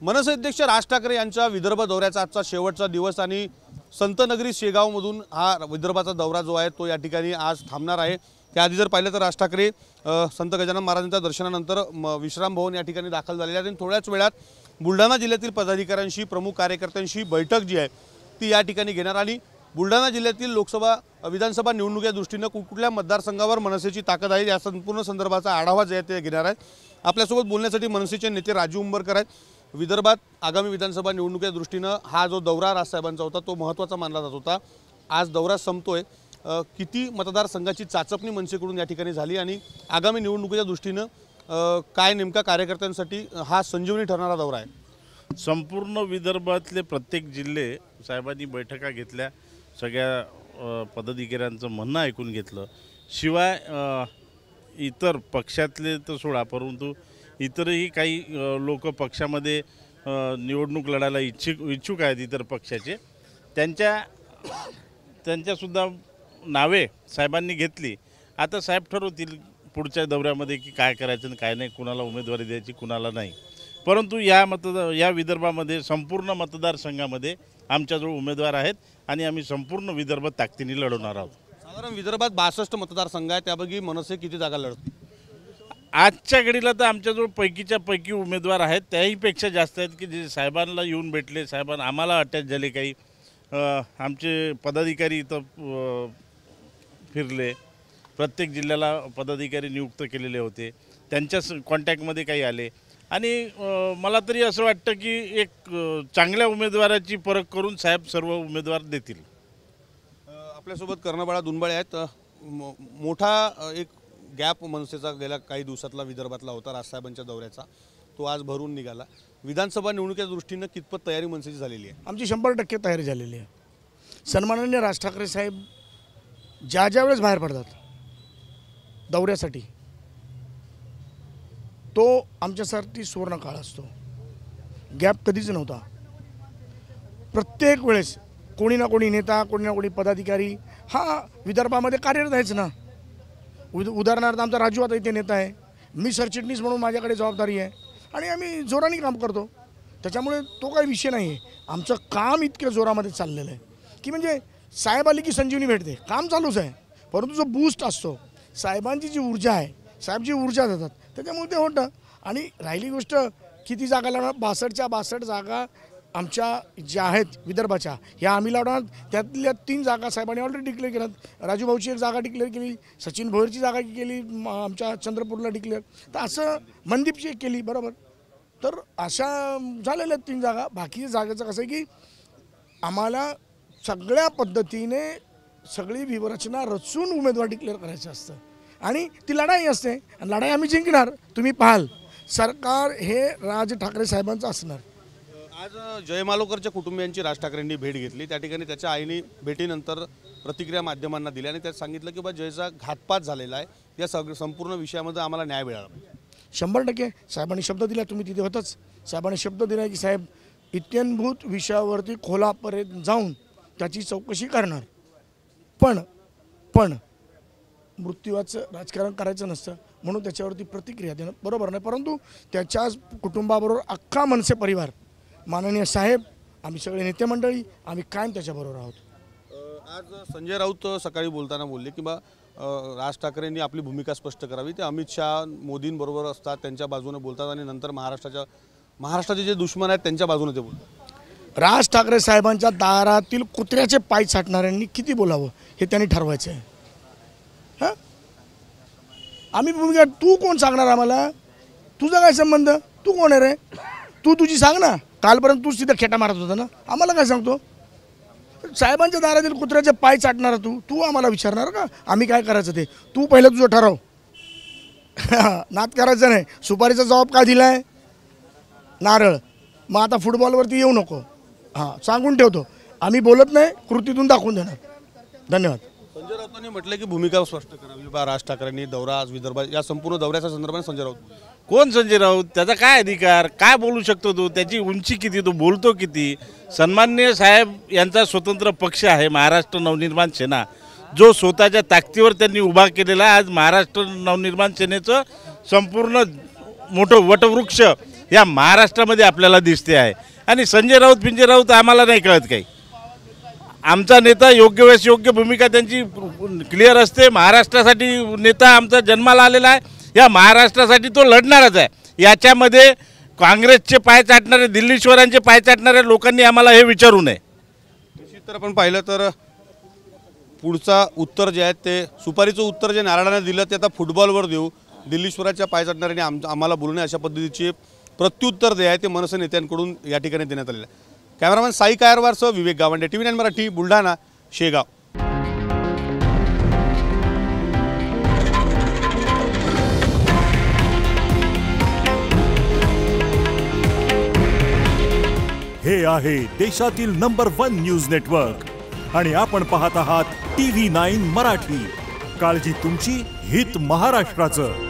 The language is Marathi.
मनसे अध्यक्ष राज ठाकरे यांच्या विदर्भ दौऱ्याचा आजचा शेवटचा दिवस आणि संतनगरी शेगावमधून हा विदर्भाचा दौरा जो आहे तो या ठिकाणी आज थांबणार आहे। त्याआधी जर पाहिलं तर राज ठाकरे संत गजानन महाराजांच्या दर्शनानंतर विश्राम भवन या ठिकाणी दाखल झालेले आहेत आणि थोड्याच वेळात बुलढाणा जिल्ह्यातील पदाधिकाऱ्यांशी प्रमुख कार्यकर्त्यांशी बैठक जी आहे ती या ठिकाणी घेणार आणि बुलढाणा जिल्ह्यातील लोकसभा विधानसभा निवडणुकीच्या दृष्टीने कुठल्या मतदारसंघावर मनसेची ताकद आहे या संपूर्ण संदर्भाचा आढावा जे आहे ते घेणार आहेत। आपल्यासोबत बोलण्यासाठी मनसेचे नेते राजू उंबरकर आहेत। विदर्भात आगामी विधानसभा निवडणुकीच्या दृष्टीने हा जो दौरा राजसाहेबांचा होता तो महत्त्वाचा मानला जात होता। आज दौरा संपतोय, किती मतदारसंघाची चाचपणी मनसेकडून या ठिकाणी झाली आणि आगामी निवडणुकीच्या दृष्टीने काय नेमका कार्यकर्त्यांसाठी हा संजीवनी ठरणारा दौरा आहे। संपूर्ण विदर्भातले प्रत्येक जिल्हे साहेबांनी बैठका घेतल्या, सगळ्या पदाधिकाऱ्यांचं म्हणणं ऐकून घेतलं। शिवाय इतर पक्षातले तर सोडा, परंतु इतरही काही लोक पक्षामध्ये निवडणूक लढायला इच्छुक आहेत इतर पक्षाचे, त्यांच्यासुद्धा नावे साहेबांनी घेतली। आता साहेब ठरवतील पुढच्या दौऱ्यामध्ये की काय करायचं आणि काय नाही, कुणाला उमेदवारी द्यायची कुणाला नाही। परंतु या विदर्भामध्ये संपूर्ण मतदारसंघामध्ये आमच्याजवळ उमेदवार आहेत आणि आम्ही संपूर्ण विदर्भ ताकदीने लढवणार आहोत। साधारण विदर्भात 62 मतदारसंघ आहेत, त्यापैकी मनसे किती जागा लढतील? आजच्या घडीला तर आमच्याजवळ पैकीच्या पैकी उमेदवार आहेत, त्याहीपेक्षा जास्त आहेत की जे साहेबांना येऊन भेटले, साहेबांना आम्हाला अटॅच झाले। काही आमचे पदाधिकारी इथं फिरले, प्रत्येक जिल्ह्याला पदाधिकारी नियुक्त केलेले होते, त्यांच्या कॉन्टॅक्टमध्ये काही आले आणि मला तरी असं वाटतं की एक चांगल्या उमेदवाराची परख करून साहेब सर्व उमेदवार देतील। आपल्यासोबत कर्णबाळा दुनबाळे आहेत। मोठा एक गॅप मनसेचा गेल्या काही दिवसातला विदर्भातला होता राजसाहेबांच्या दौऱ्याचा, तो आज भरून निघाला। विधानसभा निवडणुकीच्या दृष्टीने कितपत तयारी मनसेची झालेली आहे? आमची 100% तयारी झालेली आहे। सन्माननीय राज ठाकरे साहेब ज्या वेळेस बाहेर पडतात दौऱ्यासाठी तो आमच्यासाठी सुवर्ण काळ असतो। गॅप कधीच नव्हता। प्रत्येक वेळेस कोणी ना कोणी नेता, कोणी ना कोणी पदाधिकारी हा विदर्भामध्ये कार्यरत आहेच ना। उदाहरणार्थ आमचा राजू आता इथे नेता आहे, मी सरचिटणीस म्हणून माझ्याकडे जबाबदारी आहे आणि आम्ही जोराने काम करतो, त्याच्यामुळे तो काही विषय नाही आहे। आमचं काम इतक्या जोरामध्ये चाललेलं आहे की म्हणजे साहेब आली की संजीवनी भेटते, काम चालूच आहे। परंतु जो बूस्ट असतो, साहेबांची जी ऊर्जा आहे, साहेब जी ऊर्जा देतात त्याच्यामुळे ते होतं। आणि राहिली गोष्ट किती जागा लावणार, 62च्या 62 जागा आमच्या ज्या आहेत विदर्भाच्या ह्या आम्ही लावणार। त्यातल्या 3 जागा साहेबांनी ऑलरेडी डिक्लेअर केल्यात। राजू भाऊची एक जागा डिक्लेअर केली, सचिन भोईरची जागा केली, आमच्या चंद्रपूरला डिक्लेअर, तर असं मनदीपची एक केली, बरोबर। तर अशा झालेल्या 3 जागा। बाकी जागेचं कसं आहे की आम्हाला सगळ्या पद्धतीने सगळी व्यूहरचना रचून उमेदवार डिक्लेअर करायचं असतं आणि ती लढाई असते आणि लढाई आम्ही जिंकणार। तुम्ही पाहाल सरकार हे राज ठाकरे साहेबांचं असणार। आज जय मालोकरच्या कुटुंबियांची राज ठाकरेंनी भेट घेतली, त्या ठिकाणी त्याच्या आईने भेटीनंतर प्रतिक्रिया माध्यमांना दिली आणि त्यात सांगितलं की बा जयचा घातपात झालेला आहे, या संपूर्ण विषयामध्ये आम्हाला न्याय मिळाला। 100% साहेबांनी शब्द दिला, तुम्ही तिथे होतच। साहेबांनी शब्द दिला की साहेब इत्यंभूत विषयावरती खोलापर्यंत जाऊन त्याची चौकशी करणार, पण मृत्यूचं राजकारण करायचं नसतं म्हणून त्याच्यावरती प्रतिक्रिया देणं बरोबर नाही। परंतु त्याच्याच कुटुंबाबरोबर अख्खा मनसे परिवार, माननीय साहेब, आम्ही सगळे नेते मंडळी आम्ही कायम त्याच्याबरोबर आहोत। आज संजय राऊत सकाळी बोलताना बोलले की बा राज ठाकरेंनी आपली भूमिका स्पष्ट करावी, ते अमित शाह मोदींबरोबर असतात, त्यांच्या बाजूने बोलतात आणि नंतर महाराष्ट्राचे जे दुश्मन आहेत त्यांच्या बाजूने ते बोलतात। राज ठाकरे साहेबांच्या दारातील कुत्र्याचे पाय चाटणाऱ्यांनी किती बोलावं हे त्यांनी ठरवायचं आहे। हां, आम्ही भूमिका, तू कोण सांगणार आम्हाला? तुझा काय संबंध? तू कोण आहे रे? तू तुझी सांग ना। कालपर्यंत तूच तिथं खेटा मारत होता ना, आम्हाला काय सांगतो? साहेबांच्या दारातील कुत्र्याचे पाय चाटणार तू आम्हाला विचारणार का आम्ही काय करायचं ते? तू पहिलं तुझं ठरव। नाद करायचं नाही। सुपारीचा जबाब काय दिला आहे? नारळ। मग आता फुटबॉलवरती येऊ नको, हां सांगून ठेवतो, आम्ही बोलत नाही, कृतीतून दाखवून देणार। धन्यवाद। संजय राऊतांनी म्हटलं की भूमिका स्पष्ट करावी बा राज ठाकरेंनी दौरा आज विदर्भात, या संपूर्ण दौऱ्याच्या संदर्भाने संजय राऊत कोण? संजय राऊत, त्याचा काय अधिकार, काय बोलू शकतो तो? त्याची उंची किती, तो बोलतो किती? सन्माननीय साहेब यांचा स्वतंत्र पक्ष आहे महाराष्ट्र नवनिर्माण सेना, जो स्वतःच्या ताकदीवर त्यांनी उभा केलेला आज महाराष्ट्र नवनिर्माण सेनेचं संपूर्ण मोठं वटवृक्ष या महाराष्ट्रामध्ये आपल्याला दिसते आहे. आणि संजय राऊत आम्हाला नाही कळत काही. आमचा नेता योग्य वेळेस योग्य भूमिका त्यांची क्लिअर असते. महाराष्ट्रासाठी नेता आमचा जन्माला आलेला आहे, या महाराष्ट्रासाठी तो लढणारच आहे. याच्यामध्ये काँग्रेसचे पाय चाटणारे, दिल्लीश्वरांचे पाय चाटणाऱ्या लोकांनी आम्हाला हे विचारू नये. निश्चित तर आपण पाहिलं तर पुढचा उत्तर जे आहे ते सुपारीचं उत्तर जे नारायणाने दिलं ते आता फुटबॉलवर देऊ, दिल्लीश्वराच्या पाय चाटणाऱ्याने आम्हाला बोलू नये अशा पद्धतीचे प्रत्युत्तर जे आहे ते मनसे नेत्यांकडून या ठिकाणी देण्यात आलेलं आहे. कॅमेरामॅन साई कायरवारसह विवेक गावंडे, TV9 मराठी, बुलढाणा, शेगाव. हे आहे देशातील नंबर 1 न्यूज नेटवर्क आणि आपण पाहत आहात TV9 मराठी. काळजी तुमची, हित महाराष्ट्राचं.